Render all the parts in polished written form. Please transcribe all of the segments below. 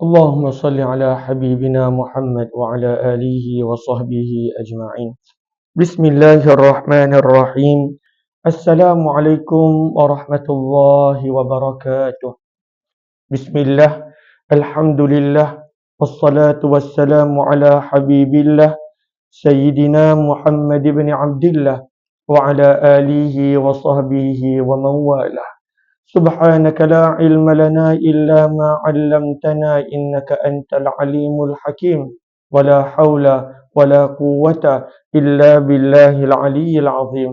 اللهم صل على حبيبنا محمد وعلى آله وصحبه أجمعين. بسم الله الرحمن الرحيم. السلام عليكم ورحمة الله وبركاته. بسم الله، الحمد لله، والصلاة والسلام على حبيب الله سيدنا محمد بن عبد الله وعلى آله وصحبه ومن والاه. سبحانك لا علم لنا إلا ما علمتنا إنك أنت العليم الحكيم. ولا حول ولا قوة إلا بالله العلي العظيم.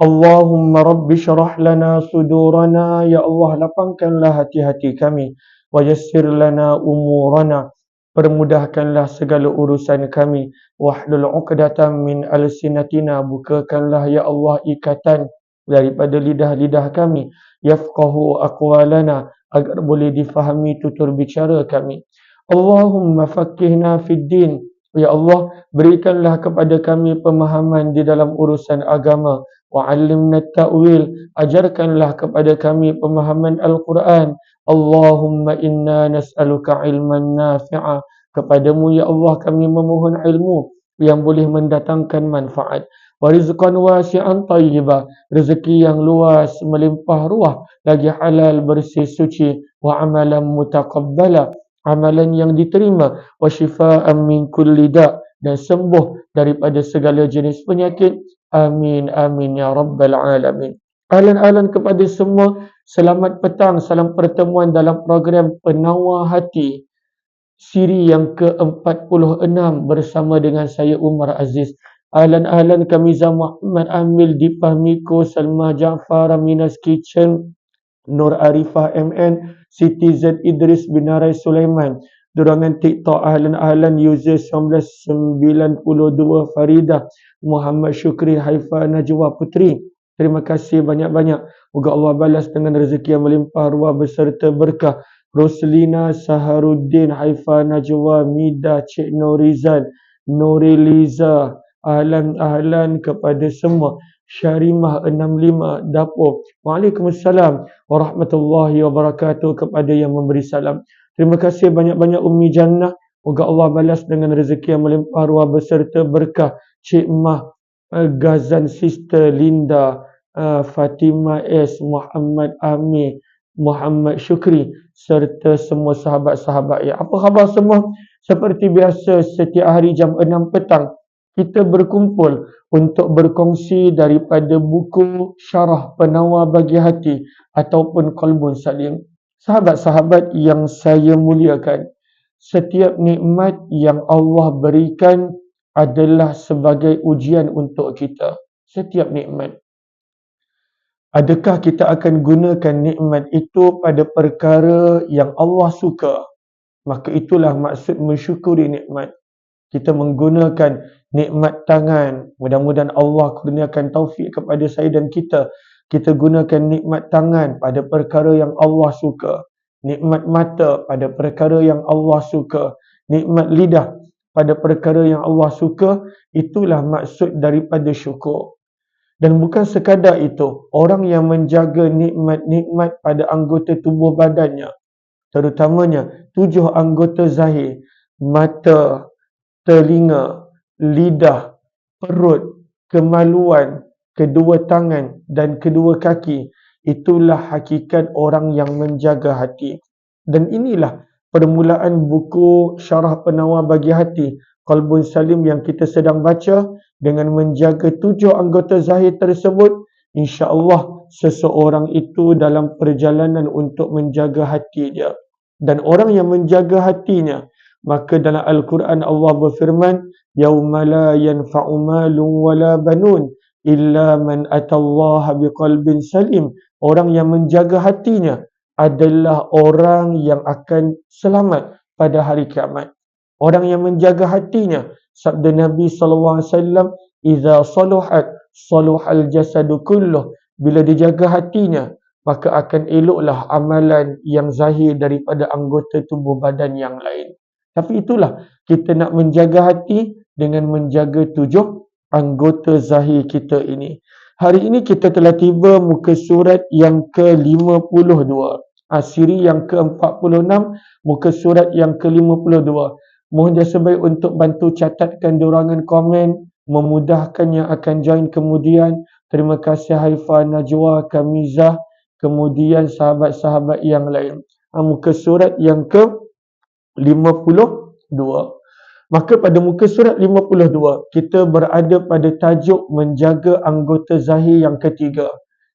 اللهم رب اشرح لنا صدورنا. Ya Allah, lapangkanlah hati-hati kami. Wayassir lana umurana. Permudahkanlah segala urusan kami. Wahlul uqdatan min alsinatina. Bukakanlah ya Allah ikatan daripada lidah-lidah kami. Yafqahu aqwalana, agar boleh difahami tutur bicara kami. Allahumma faqihna fid din. Ya Allah, berikanlah kepada kami pemahaman di dalam urusan agama. Wa 'allimna ta'wil, ajarkanlah kepada kami pemahaman Al-Quran. Allahumma inna nas'aluka ilman nafi'a. Kepadamu ya Allah kami memohon ilmu yang boleh mendatangkan manfaat. Wa rizqan wasi'an tayyibah, rezeki yang luas melimpah ruah, lagi halal bersih suci. Wa amalan mutaqabbala, amalan yang diterima. Wa shifaan min kulli da', dan sembuh daripada segala jenis penyakit. Amin amin ya rabbal alamin. Ahlan kepada semua. Selamat petang, salam pertemuan dalam program Penawar Hati siri yang ke-46 bersama dengan saya Umar Aziz. Ahlan Kamiza Muhammad Amil, Dipah Miko, Salma Jaafar, Minas Kitchen, Nur Arifah MN, Siti Z Idris Binarai Sulaiman. Dorongan TikTok ahlan user 1992 Faridah, Muhammad Syukri, Haifa Najwa Putri. Terima kasih banyak-banyak. Moga Allah balas dengan rezeki yang melimpah ruah beserta berkah. Roslina Saharuddin, Haifa Najwa, Mida, Cik Norizan, Noriliza. Ahlan kepada semua. Syarimah 65 Dapur. Waalaikumsalam warahmatullahi wabarakatuh kepada yang memberi salam. Terima kasih banyak-banyak Ummi Jannah. Moga Allah balas dengan rezeki yang melimpah ruah beserta berkah. Cik Mah, Gazan Sister Linda, Fatimah S, Muhammad Amir, Muhammad Syukri, serta semua sahabat-sahabat ya. Apa khabar semua? Seperti biasa setiap hari jam 6 petang kita berkumpul untuk berkongsi daripada buku Syarah Penawar Bagi Hati ataupun Qalbun Salim. Sahabat-sahabat yang saya muliakan, setiap nikmat yang Allah berikan adalah sebagai ujian untuk kita. Setiap nikmat. Adakah kita akan gunakan nikmat itu pada perkara yang Allah suka? Maka itulah maksud mensyukuri nikmat. Kita menggunakan nikmat tangan. Mudah-mudahan Allah kurniakan taufik kepada saya dan kita. Kita gunakan nikmat tangan pada perkara yang Allah suka. Nikmat mata pada perkara yang Allah suka. Nikmat lidah pada perkara yang Allah suka. Itulah maksud daripada syukur. Dan bukan sekadar itu, orang yang menjaga nikmat-nikmat pada anggota tubuh badannya, terutamanya 7 anggota zahir, mata, telinga, lidah, perut, kemaluan, kedua tangan dan kedua kaki. Itulah hakikat orang yang menjaga hati. Dan inilah permulaan buku Syarah Penawar Bagi Hati, Qalbun Salim yang kita sedang baca. Dengan menjaga 7 anggota zahir tersebut, insya-Allah seseorang itu dalam perjalanan untuk menjaga hati dia. Dan orang yang menjaga hatinya, maka dalam Al-Quran Allah berfirman, yauma la yanfa'u malun wala banun illa man atallaha biqalbin salim. Orang yang menjaga hatinya adalah orang yang akan selamat pada hari kiamat. Orang yang menjaga hatinya, sabda Nabi SAW, idza saluhat saluhal jasadu kulluh. Bila dijaga hatinya, maka akan eloklah amalan yang zahir daripada anggota tubuh badan yang lain. Tapi itulah, kita nak menjaga hati dengan menjaga 7 anggota zahir kita ini. Hari ini kita telah tiba muka surat yang ke-52. Siri yang ke-46, muka surat yang ke-52. Mohon jasa baik untuk bantu catatkan dorangan komen, memudahkan yang akan join kemudian. Terima kasih Haifa, Najwa, Kamizah, kemudian sahabat-sahabat yang lain. Muka surat yang ke-52. Maka pada muka surat 52, kita berada pada tajuk menjaga anggota zahir yang ketiga.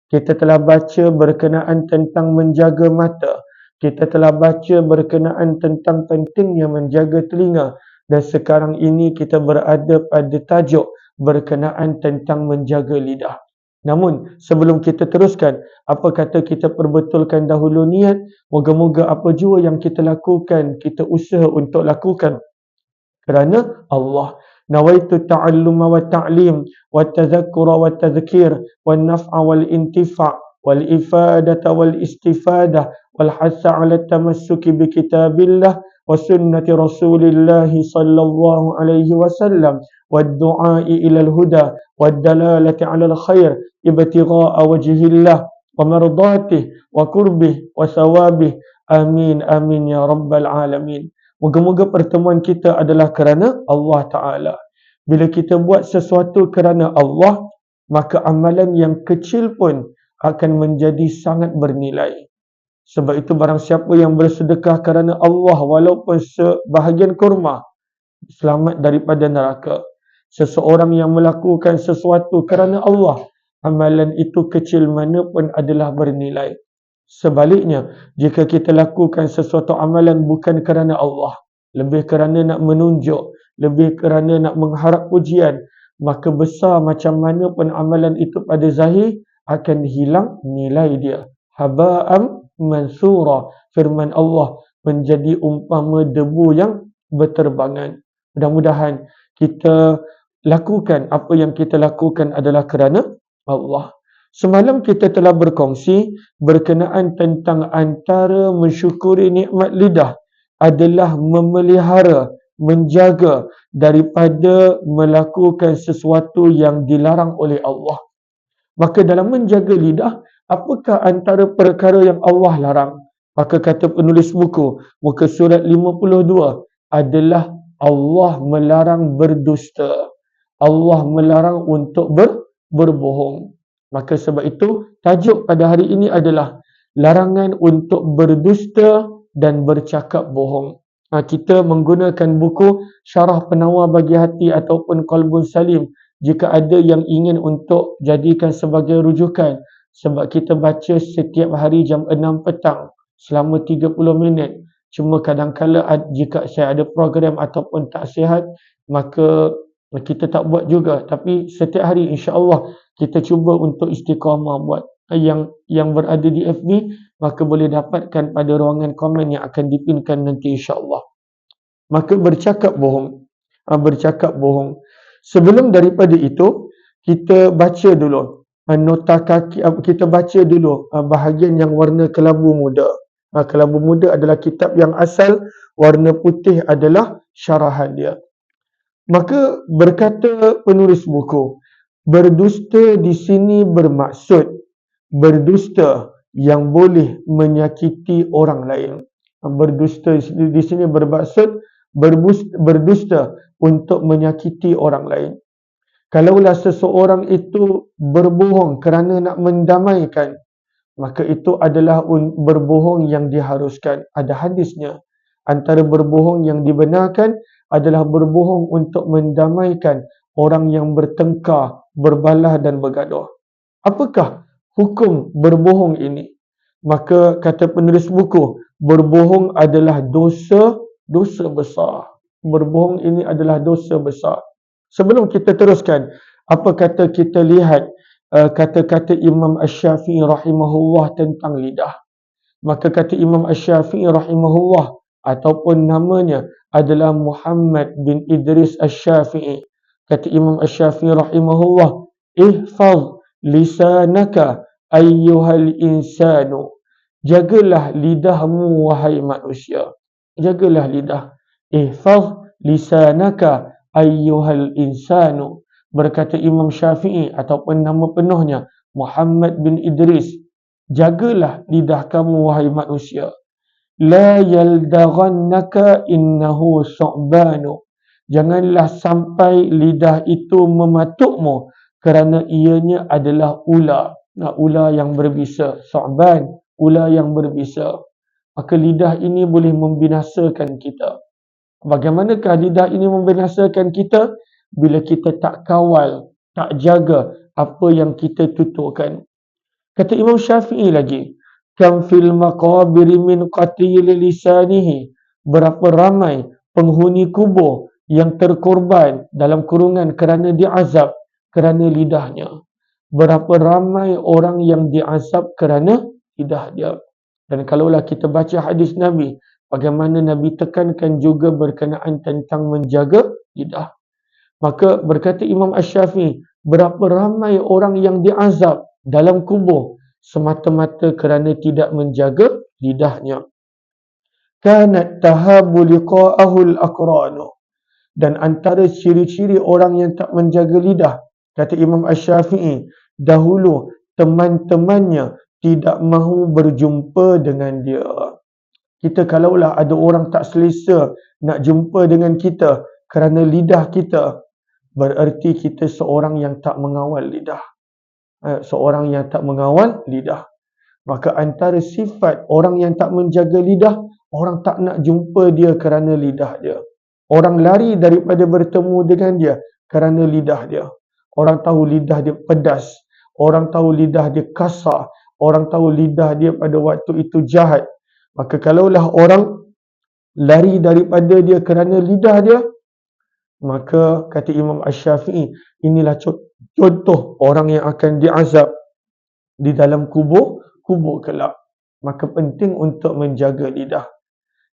Kita telah baca berkenaan tentang menjaga mata. Kita telah baca berkenaan tentang pentingnya menjaga telinga. Dan sekarang ini kita berada pada tajuk berkenaan tentang menjaga lidah. Namun, sebelum kita teruskan, apa kata kita perbetulkan dahulu niat. Moga-moga apa jua yang kita lakukan, kita usaha untuk lakukan kerana Allah. Nawaitu ta'alluma wa ta'lim wa tadhakkura wa tadhkir wa naf'a wal intifa' wal ifadata wal istifadah wal hassa 'ala tamassuki bi kitabillah wa sunnati Rasulillah sallallahu alaihi wasallam wa du'a'i ila al-huda wa dalalati 'ala al-khair ibtigha'a wajhillah wa mardatih wa qurbih wa thawabih. Amin amin ya rabbal alamin. Moga-moga pertemuan kita adalah kerana Allah Ta'ala. Bila kita buat sesuatu kerana Allah, maka amalan yang kecil pun akan menjadi sangat bernilai. Sebab itu barang siapa yang bersedekah kerana Allah walaupun sebahagian kurma, selamat daripada neraka. Seseorang yang melakukan sesuatu kerana Allah, amalan itu kecil mana pun adalah bernilai. Sebaliknya, jika kita lakukan sesuatu amalan bukan kerana Allah, lebih kerana nak menunjuk, lebih kerana nak mengharap pujian, maka besar macam mana pun amalan itu pada zahir akan hilang nilai dia. Haba'am mansura, firman Allah, menjadi umpama debu yang berterbangan. Mudah-mudahan kita lakukan apa yang kita lakukan adalah kerana Allah. Semalam kita telah berkongsi berkenaan tentang antara mensyukuri nikmat lidah adalah memelihara, menjaga daripada melakukan sesuatu yang dilarang oleh Allah. Maka dalam menjaga lidah, apakah antara perkara yang Allah larang? Maka kata penulis buku, muka surat 52, adalah Allah melarang berdusta. Allah melarang untuk berbohong. Maka sebab itu, tajuk pada hari ini adalah larangan untuk berdusta dan bercakap bohong. Kita menggunakan buku Syarah Penawar Bagi Hati ataupun Qalbun Salim jika ada yang ingin untuk jadikan sebagai rujukan. Sebab kita baca setiap hari jam 6 petang selama 30 minit. Cuma kadang-kala jika saya ada program ataupun tak sihat, maka kita tak buat juga. Tapi setiap hari insya-Allah kita cuba untuk istiqamah buat. Yang berada di FB, maka boleh dapatkan pada ruangan komen yang akan dipinkan nanti insya-Allah. Maka bercakap bohong. Bercakap bohong. Sebelum daripada itu, kita baca dulu nota kaki, kita baca dulu bahagian yang warna kelabu muda. Kelabu muda adalah kitab yang asal, warna putih adalah syarahan dia. Maka berkata penulis buku, berdusta di sini bermaksud berdusta yang boleh menyakiti orang lain. Berdusta di sini bermaksud berdusta untuk menyakiti orang lain. Kalaulah seseorang itu berbohong kerana nak mendamaikan, maka itu adalah berbohong yang diharuskan. Ada hadisnya. Antara berbohong yang dibenarkan adalah berbohong untuk mendamaikan orang yang bertengkar, berbalah dan bergaduh. Apakah hukum berbohong ini? Maka kata penulis buku, berbohong adalah dosa besar. Berbohong ini adalah dosa besar. Sebelum kita teruskan, apa kata kita lihat kata-kata Imam Asy-Syafi'i rahimahullah tentang lidah. Maka kata Imam Asy-Syafi'i rahimahullah, ataupun namanya adalah Muhammad bin Idris Asy-Syafi'i. Kata Imam Asy-Syafi'i rahimahullah, ihfaz lisanaka ayyuhal insanu. Jagalah lidahmu wahai manusia. Jagalah lidah. Ihfaz lisanaka ayyuhal insanu. Berkata Imam Syafi'i ataupun nama penuhnya Muhammad bin Idris Jagalah lidah kamu wahai manusia. La yaldaghannaka innahu su'banu. Janganlah sampai lidah itu mematukmu kerana ianya adalah ular. Ular yang berbisa. Su'ban, ular yang berbisa. Maka lidah ini boleh membinasakan kita. Bagaimanakah lidah ini membinasakan kita? Bila kita tak kawal, tak jaga apa yang kita tuturkan. Kata Imam Syafi'i lagi, kam fil maqabiri min qatil lisanihi. Berapa ramai penghuni kubur yang terkorban dalam kurungan kerana diazab kerana lidahnya. Berapa ramai orang yang diazab kerana lidah dia. Dan kalaulah kita baca hadis Nabi, bagaimana Nabi tekankan juga berkenaan tentang menjaga lidah. Maka berkata Imam Asy-Syafi'i, berapa ramai orang yang diazab dalam kubur semata-mata kerana tidak menjaga lidahnya. Kanat tahabu liqa'ahul aqranu. Dan antara ciri-ciri orang yang tak menjaga lidah, kata Imam Asy-Syafi'i, dahulu teman-temannya tidak mahu berjumpa dengan dia. Kita kalaulah ada orang tak selesa nak jumpa dengan kita kerana lidah kita, bererti kita seorang yang tak mengawal lidah. Seorang yang tak mengawal lidah. Maka antara sifat orang yang tak menjaga lidah, orang tak nak jumpa dia kerana lidah dia. Orang lari daripada bertemu dengan dia kerana lidah dia. Orang tahu lidah dia pedas. Orang tahu lidah dia kasar. Orang tahu lidah dia pada waktu itu jahat. Maka kalaulah orang lari daripada dia kerana lidah dia, maka kata Imam Asy-Syafi'i, inilah contoh orang yang akan diazab di dalam kubur kelak. Maka penting untuk menjaga lidah.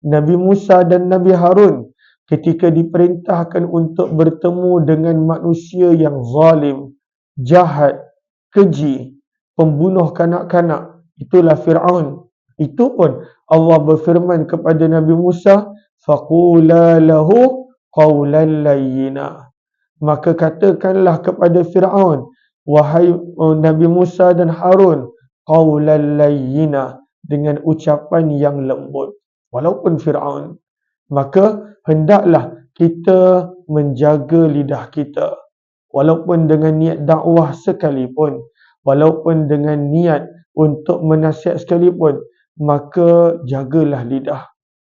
Nabi Musa dan Nabi Harun ketika diperintahkan untuk bertemu dengan manusia yang zalim, jahat, keji, pembunuh kanak-kanak, itulah Fir'aun. Itu pun Allah berfirman kepada Nabi Musa, faqula lahu qawlan layyina. Maka katakanlah kepada Fir'aun, wahai Nabi Musa dan Harun, qawlan layyina, dengan ucapan yang lembut. Walaupun Fir'aun, maka hendaklah kita menjaga lidah kita. Walaupun dengan niat dakwah sekalipun, walaupun dengan niat untuk menasihat sekalipun, maka jagalah lidah.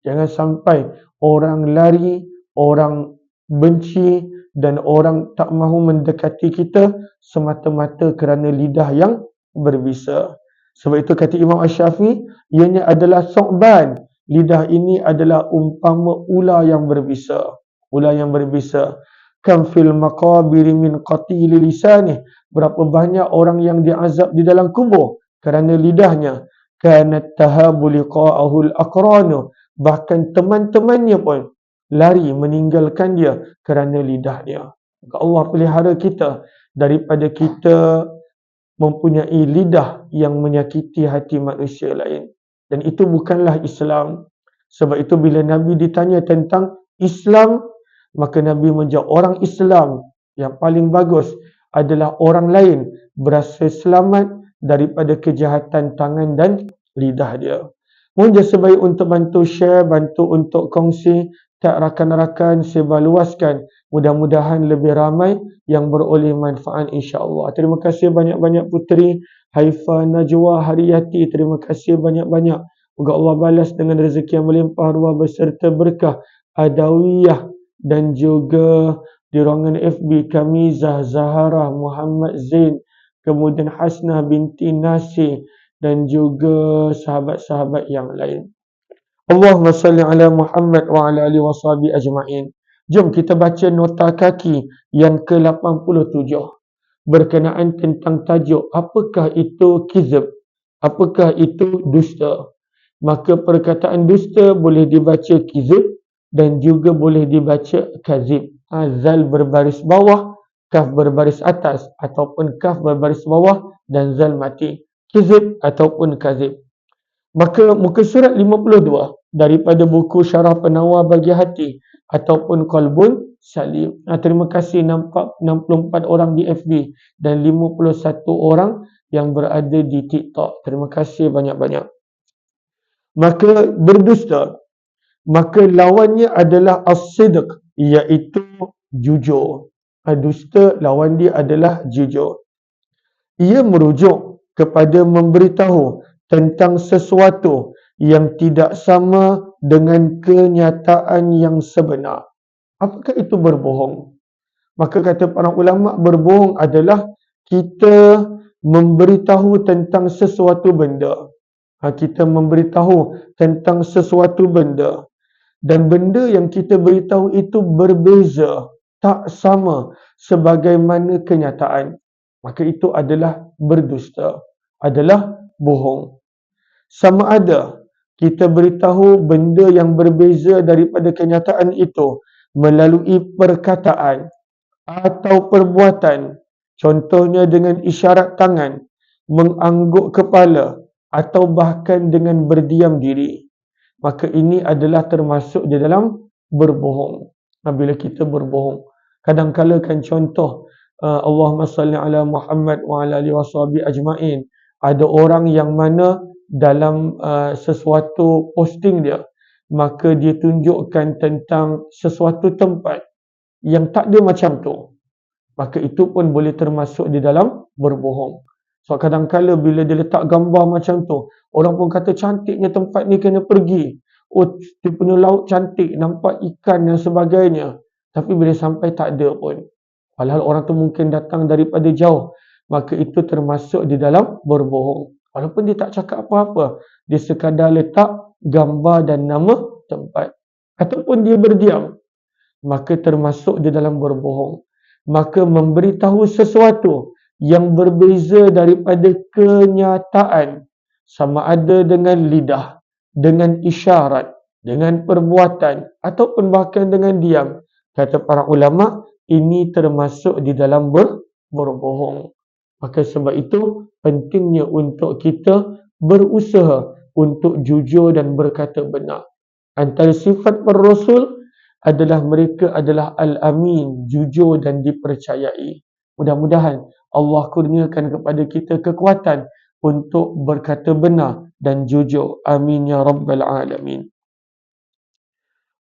Jangan sampai orang lari, orang benci dan orang tak mahu mendekati kita semata-mata kerana lidah yang berbisa. Sebab itu kata Imam Asy-Syafi'i, ianya adalah su'ban. Lidah ini adalah umpama ular yang berbisa. Ular yang berbisa. Kam fil maqabiri min qatili lisanih. Berapa banyak orang yang diazab di dalam kubur kerana lidahnya. Kanat tahabu liqa'ahul aqranu. Bahkan teman-temannya pun lari meninggalkan dia kerana lidahnya. Allah pelihara kita daripada kita mempunyai lidah yang menyakiti hati manusia lain. Dan itu bukanlah Islam. Sebab itu bila Nabi ditanya tentang Islam, maka Nabi menjawab, orang Islam yang paling bagus adalah orang lain berasa selamat daripada kejahatan tangan dan lidah dia. Mohon jasa baik untuk bantu share, bantu untuk kongsi, tak rakan-rakan sebarluaskan. Mudah-mudahan lebih ramai yang beroleh manfaat insya-Allah. Terima kasih banyak-banyak Puteri Haifa Najwa Hariyati. Terima kasih banyak-banyak. Moga Allah balas dengan rezeki yang melimpah ruah beserta berkah Adawiyah dan juga di ruangan FB kami Zahara Muhammad Zain, kemudian Hasnah binti Nasir dan juga sahabat-sahabat yang lain. Allahumma salli ala Muhammad wa ala alihi washabihi ajma'in. Jom kita baca nota kaki yang ke-87 berkenaan tentang tajuk apakah itu kizib, apakah itu dusta. Maka perkataan dusta boleh dibaca kizib dan juga boleh dibaca kazib. Zal berbaris bawah, kaf berbaris atas, ataupun kaf berbaris bawah dan zal mati. Kizib ataupun kazib. Maka muka surat 52 daripada buku Syarah Penawar Bagi Hati ataupun Qalbun Salim. Terima kasih nampak 64 orang di FB dan 51 orang yang berada di TikTok. Terima kasih banyak-banyak. Maka berdusta, maka lawannya adalah as-sidq, iaitu jujur. Dusta lawan dia adalah jujur. Ia merujuk kepada memberitahu tentang sesuatu yang tidak sama dengan kenyataan yang sebenar. Apakah itu berbohong? Maka kata para ulama, berbohong adalah kita memberitahu tentang sesuatu benda. Kita memberitahu tentang sesuatu benda. Dan benda yang kita beritahu itu berbeza, tak sama sebagaimana kenyataan. Maka itu adalah berdusta, adalah bohong. Sama ada kita beritahu benda yang berbeza daripada kenyataan itu melalui perkataan atau perbuatan, contohnya dengan isyarat tangan, mengangguk kepala, atau bahkan dengan berdiam diri. Maka ini adalah termasuk di dalam berbohong. Bila kita berbohong, kadang-kala kan contoh, Allahumma salli ala Muhammad wa ala alihi washabihi ajma'in. Ada orang yang mana dalam sesuatu posting dia, maka dia tunjukkan tentang sesuatu tempat yang tak ada macam tu. Maka itu pun boleh termasuk di dalam berbohong. So kadang-kala bila dia letak gambar macam tu, orang pun kata cantiknya tempat ni, kena pergi. Oh, dia punya laut cantik, nampak ikan dan sebagainya. Tapi bila sampai tak ada pun. Padahal orang tu mungkin datang daripada jauh. Maka itu termasuk di dalam berbohong. Walaupun dia tak cakap apa-apa, dia sekadar letak gambar dan nama tempat. Ataupun dia berdiam, maka termasuk di dalam berbohong. Maka memberitahu sesuatu yang berbeza daripada kenyataan, sama ada dengan lidah, dengan isyarat, dengan perbuatan, ataupun bahkan dengan diam. Kata para ulama, ini termasuk di dalam berbohong. Maka sebab itu pentingnya untuk kita berusaha untuk jujur dan berkata benar. Antara sifat para Rasul adalah mereka adalah al-amin, jujur dan dipercayai. Mudah-mudahan Allah kurniakan kepada kita kekuatan untuk berkata benar dan jujur. Amin ya rabbal alamin.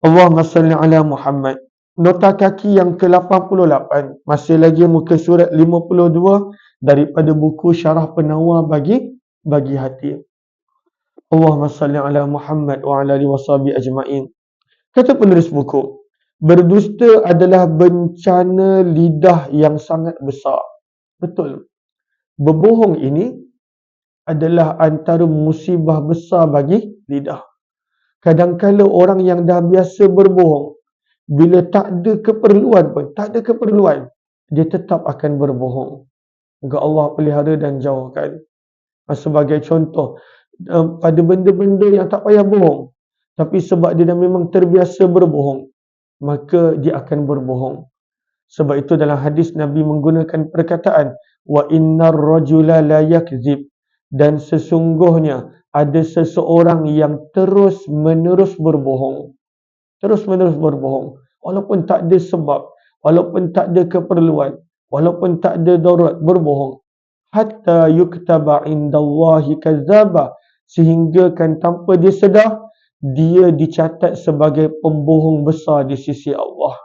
Allahumma salli ala Muhammad. Nota kaki yang ke-88, masih lagi muka surat 52 daripada buku Syarah Penawar bagi hati. Allahumma salli ala Muhammad wa ala alihi washabihi ajma'in. Kata penulis buku, berdusta adalah bencana lidah yang sangat besar. Betul. Berbohong ini adalah antara musibah besar bagi lidah. Kadang-kala orang yang dah biasa berbohong, bila tak ada keperluan pun, dia tetap akan berbohong. Moga Allah pelihara dan jauhkan. Sebagai contoh, pada benda-benda yang tak payah bohong, tapi sebab dia dah memang terbiasa berbohong, maka dia akan berbohong. Sebab itu dalam hadis Nabi menggunakan perkataan wa innar rajula la yakzib, dan sesungguhnya ada seseorang yang terus-menerus berbohong. Terus-menerus berbohong. Walaupun tak ada sebab, walaupun tak ada keperluan, walaupun tak ada darurat, berbohong. Hatta yuktaba indallahi kazzaba, sehingga kan tanpa dia sedar, dia dicatat sebagai pembohong besar di sisi Allah.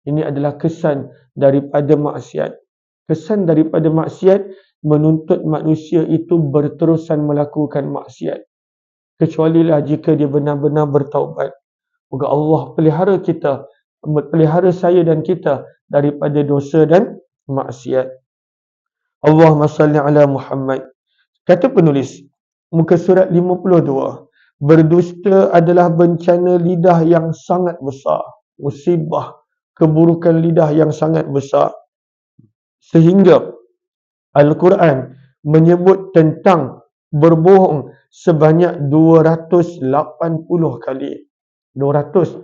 Ini adalah kesan daripada maksiat. Kesan daripada maksiat menuntut manusia itu berterusan melakukan maksiat. Kecualilah jika dia benar-benar bertaubat. Moga Allah pelihara kita, pelihara saya dan kita daripada dosa dan maksiat. Allahumma salli ala Muhammad. Kata penulis, muka surat 52, berdusta adalah bencana lidah yang sangat besar. Musibah, keburukan lidah yang sangat besar. Sehingga Al-Quran menyebut tentang berbohong sebanyak 280 kali. 280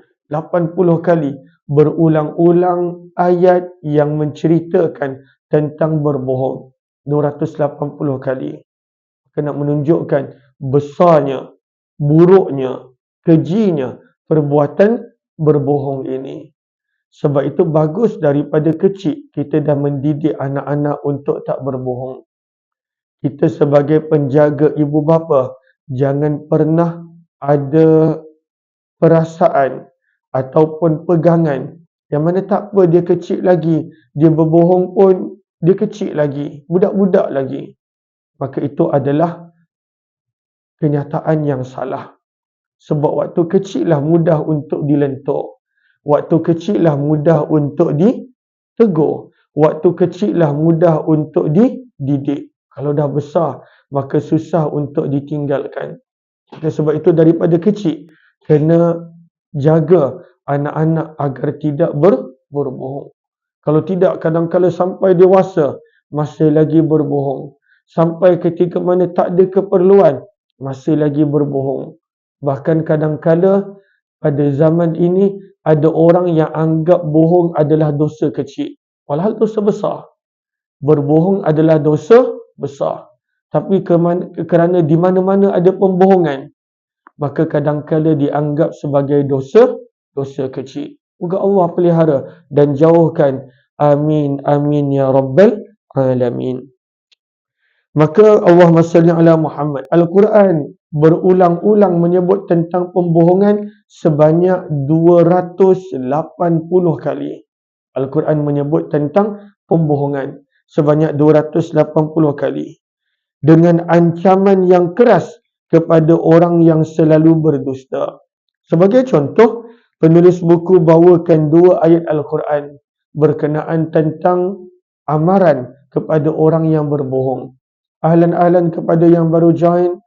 kali berulang-ulang ayat yang menceritakan tentang berbohong. 280 kali. Kena menunjukkan besarnya, buruknya, kejinya perbuatan berbohong ini. Sebab itu bagus daripada kecil kita dah mendidik anak-anak untuk tak berbohong. Kita sebagai penjaga ibu bapa, jangan pernah ada perasaan ataupun pegangan yang mana tak apa, dia kecil lagi, dia berbohong pun dia kecil lagi, budak-budak lagi. Maka itu adalah kenyataan yang salah. Sebab waktu kecil lah mudah untuk dilentuk. Waktu kecil lah mudah untuk ditegur. Waktu kecil lah mudah untuk dididik. Kalau dah besar, maka susah untuk ditinggalkan. Sebab itu daripada kecil, kena jaga anak-anak agar tidak berbohong. Kalau tidak, kadang-kadang sampai dewasa, masih lagi berbohong. Sampai ketika mana tak ada keperluan, masih lagi berbohong. Bahkan kadang-kadang pada zaman ini, ada orang yang anggap bohong adalah dosa kecil. Walhal dosa besar. Berbohong adalah dosa besar. Tapi kerana di mana-mana ada pembohongan, maka kadang-kadang dianggap sebagai dosa kecil. Moga Allah pelihara dan jauhkan. Amin, amin ya rabbal alamin. Maka Allahumma salli ala Muhammad. Al-Quran berulang-ulang menyebut tentang pembohongan sebanyak 280 kali. Al-Quran menyebut tentang pembohongan sebanyak 280 kali. Dengan ancaman yang keras kepada orang yang selalu berdusta. Sebagai contoh, penulis buku bawakan 2 ayat Al-Quran berkenaan tentang amaran kepada orang yang berbohong. Ahlan-ahlan kepada yang baru join,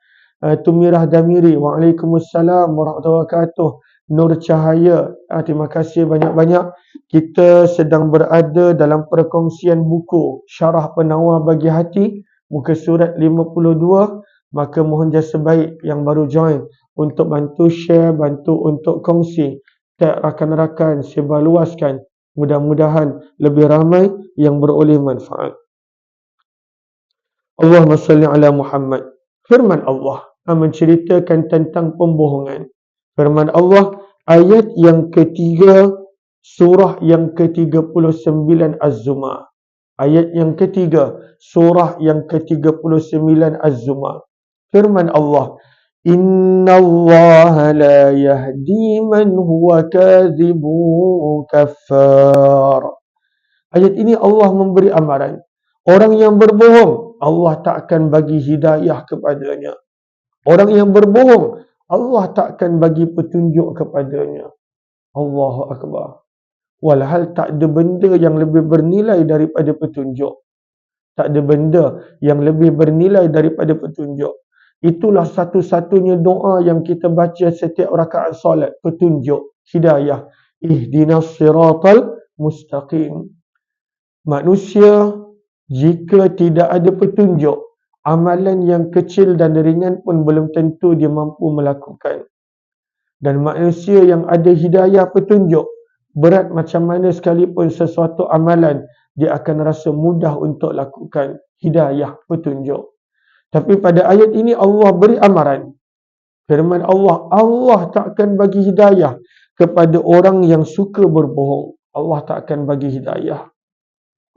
Tumirah Damiri, Waalaikumsalam warahmatullahi wabarakatuh. Nur Cahaya, terima kasih banyak-banyak. Kita sedang berada dalam perkongsian buku Syarah Penawar Bagi Hati, muka surat 52. Maka mohon jasa baik yang baru join untuk bantu share, bantu untuk kongsi, tag rakan-rakan, sebarluaskan. Mudah-mudahan lebih ramai yang beroleh manfaat. Allahumma salli ala Muhammad. Firman Allah menceritakan tentang pembohongan. Firman Allah ayat yang ketiga, surah yang ke-39 Az-Zumar. Ayat yang ketiga, surah yang ke-39 Az-Zumar. Firman Allah, Inna Allah la yahdi man huwa kadhibu kaffar. Ayat ini Allah memberi amaran. Orang yang berbohong, Allah tak akan bagi hidayah kepadanya. Orang yang berbohong, Allah tak akan bagi petunjuk kepadanya. Allahu Akbar. Walhal tak ada benda yang lebih bernilai daripada petunjuk. Tak ada benda yang lebih bernilai daripada petunjuk. Itulah satu-satunya doa yang kita baca setiap rakaat solat. Petunjuk, hidayah. Ihdinas siratal mustaqim. Manusia, jika tidak ada petunjuk, amalan yang kecil dan ringan pun belum tentu dia mampu melakukan. Dan manusia yang ada hidayah petunjuk, berat macam mana sekalipun sesuatu amalan, dia akan rasa mudah untuk lakukan. Hidayah petunjuk. Tapi pada ayat ini Allah beri amaran. Firman Allah, Allah tak akan bagi hidayah kepada orang yang suka berbohong. Allah tak akan bagi hidayah.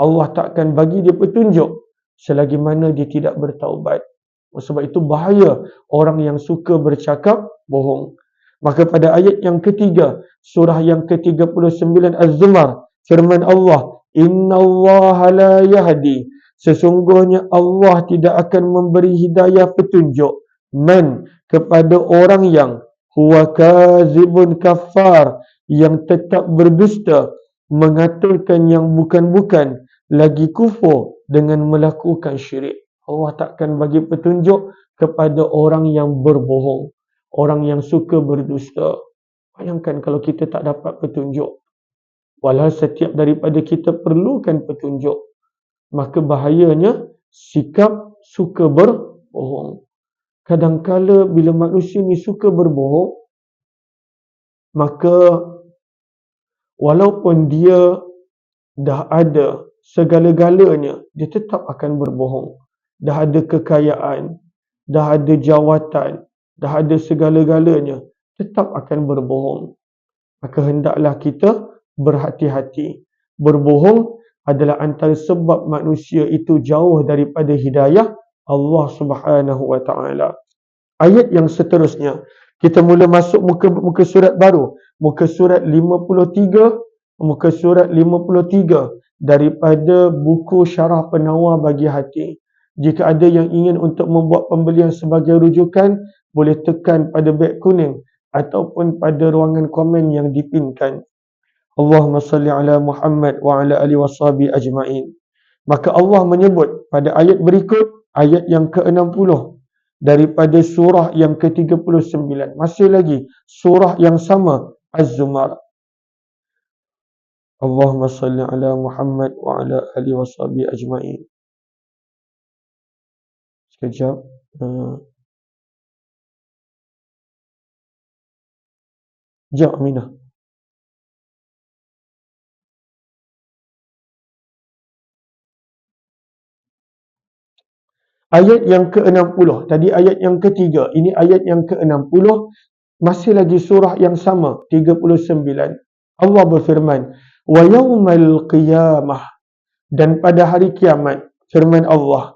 Allah tak akan bagi dia petunjuk selagi mana dia tidak bertaubat. Sebab itu bahaya orang yang suka bercakap bohong. Maka pada ayat yang ketiga, surah yang ke-39 Az-Zumar, firman Allah, Inna Allah la yahdi. Sesungguhnya Allah tidak akan memberi hidayah petunjuk. Man, kepada orang yang huwa kazibun kafar, yang tetap berdusta, mengatakan yang bukan-bukan, lagi kufur dengan melakukan syirik. Allah takkan bagi petunjuk kepada orang yang berbohong, orang yang suka berdusta. Bayangkan kalau kita tak dapat petunjuk. Walau setiap daripada kita perlukan petunjuk, maka bahayanya sikap suka berbohong. Kadang-kala bila manusia ni suka berbohong, maka walaupun dia dah ada segala-galanya, dia tetap akan berbohong. Dah ada kekayaan, dah ada jawatan, dah ada segala-galanya, tetap akan berbohong. Maka hendaklah kita berhati-hati. Berbohong adalah antara sebab manusia itu jauh daripada hidayah Allah Subhanahu wa taala. Ayat yang seterusnya, kita mula masuk muka surat baru, muka surat 53, muka surat 53 daripada buku Syarah Penawar Bagi Hati. Jika ada yang ingin untuk membuat pembelian sebagai rujukan, boleh tekan pada beg kuning ataupun pada ruangan komen yang dipinkan. Allahumma salli ala Muhammad wa ala alihi washabi ajma'in. Maka Allah menyebut pada ayat berikut, ayat yang ke-60 daripada surah yang ke-39. Masih lagi surah yang sama, Az-Zumar. Allahumma salli ala Muhammad wa ala alihi washabi ajma'in. Sekejap. Sekejap Aminah. Ayat yang ke-60. Tadi ayat yang ketiga. Ini ayat yang ke-60. Masih lagi surah yang sama. 39. Allah berfirman. Wa yawmal qiyamah. Dan pada hari kiamat. Firman Allah.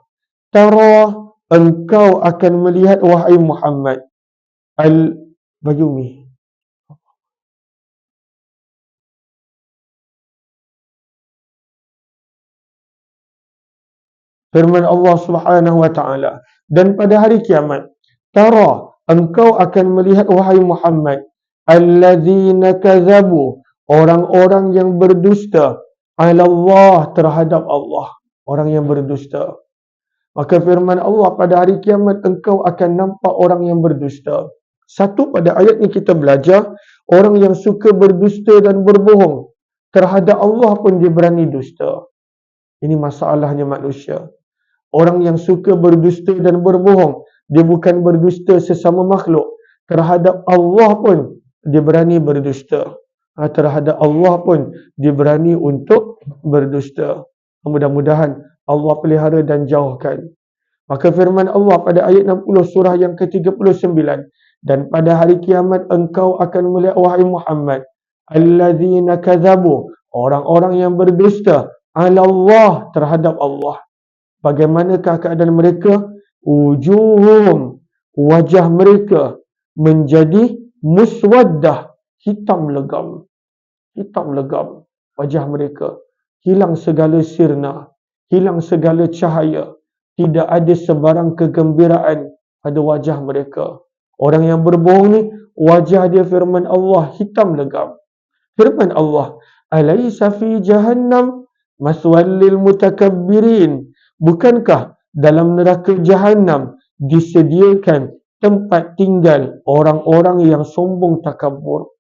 Tara, engkau akan melihat wahai Muhammad. Al-Bayumi. Firman Allah Subhanahu wa taala, dan pada hari kiamat, tara, engkau akan melihat wahai Muhammad, allazina kadzabu, orang-orang yang berdusta, ala Allah, terhadap Allah, orang yang berdusta. Maka firman Allah, pada hari kiamat engkau akan nampak orang yang berdusta. Satu, pada ayat ini kita belajar, orang yang suka berdusta dan berbohong terhadap Allah pun dia berani dusta. Ini masalahnya manusia. Orang yang suka berdusta dan berbohong, dia bukan berdusta sesama makhluk, terhadap Allah pun dia berani berdusta. Terhadap Allah pun dia berani untuk berdusta. Mudah-mudahan Allah pelihara dan jauhkan. Maka firman Allah pada ayat 60 surah yang ke-39, dan pada hari kiamat engkau akan melihat wahai Muhammad, allazina kadzabu, orang-orang yang berdusta, ala Allah, terhadap Allah. Bagaimanakah keadaan mereka? Wujuhum, wajah mereka menjadi muswaddah, hitam legam. Hitam legam wajah mereka. Hilang segala sirna, hilang segala cahaya. Tidak ada sebarang kegembiraan pada wajah mereka. Orang yang berbohong ni, wajah dia firman Allah hitam legam. Firman Allah, alaysa fi jahannam maswal lil mutakabbirin. Bukankah dalam neraka Jahannam disediakan tempat tinggal orang-orang yang sombong takabur?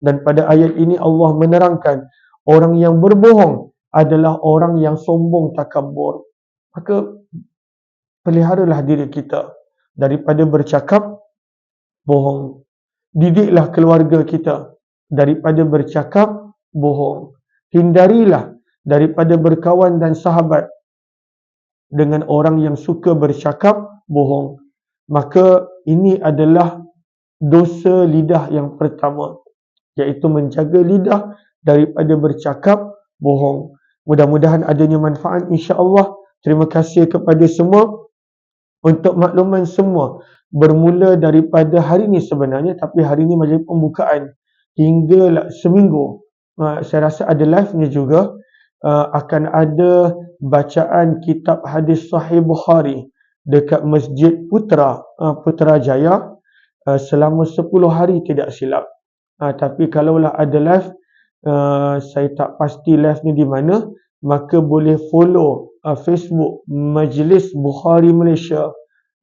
Dan pada ayat ini Allah menerangkan orang yang berbohong adalah orang yang sombong takabur. Maka peliharalah diri kita daripada bercakap bohong. Didiklah keluarga kita daripada bercakap bohong. Hindarilah daripada berkawan dan sahabat dengan orang yang suka bercakap bohong. Maka ini adalah dosa lidah yang pertama, iaitu menjaga lidah daripada bercakap bohong. Mudah-mudahan adanya manfaat insya-Allah. Terima kasih kepada semua. Untuk makluman semua, bermula daripada hari ini sebenarnya, tapi hari ini majlis pembukaan hingga seminggu, saya rasa ada live-nya juga. Akan ada bacaan kitab hadis Sahih Bukhari dekat Masjid Putrajaya selama 10 hari tidak silap. Tapi kalaulah ada live, saya tak pasti live ni di mana, maka boleh follow Facebook Majlis Bukhari Malaysia.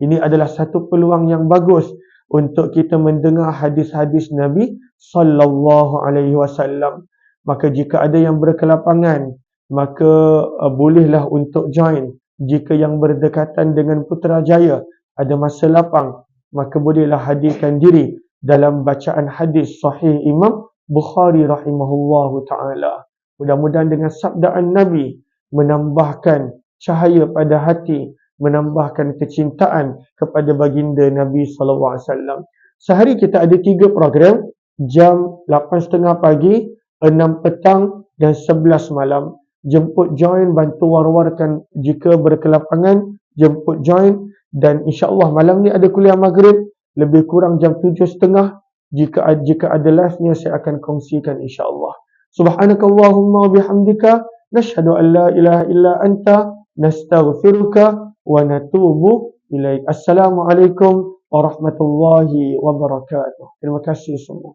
Ini adalah satu peluang yang bagus untuk kita mendengar hadis-hadis Nabi sallallahu alaihi wasallam. Maka jika ada yang berkelapangan, maka bolehlah untuk join. Jika yang berdekatan dengan Putrajaya ada masa lapang, maka bolehlah hadirkan diri dalam bacaan hadis Sahih Imam Bukhari rahimahullahu ta'ala. Mudah-mudahan dengan sabdaan Nabi menambahkan cahaya pada hati, menambahkan kecintaan kepada baginda Nabi SAW. Sehari kita ada 3 program, jam 8.30 pagi, 6 petang dan 11 malam. Jemput join, bantu war-warkan jika berkelapangan jemput join, dan insya-Allah malam ni ada kuliah maghrib lebih kurang jam 7.30. Jika ada live-nya saya akan kongsikan insya-Allah. Subhanakallahumma wa bihamdika nashhadu an la ilaha illa anta nastaghfiruka wa natubu ilaik. Assalamualaikum warahmatullahi wabarakatuh. Terima kasih semua.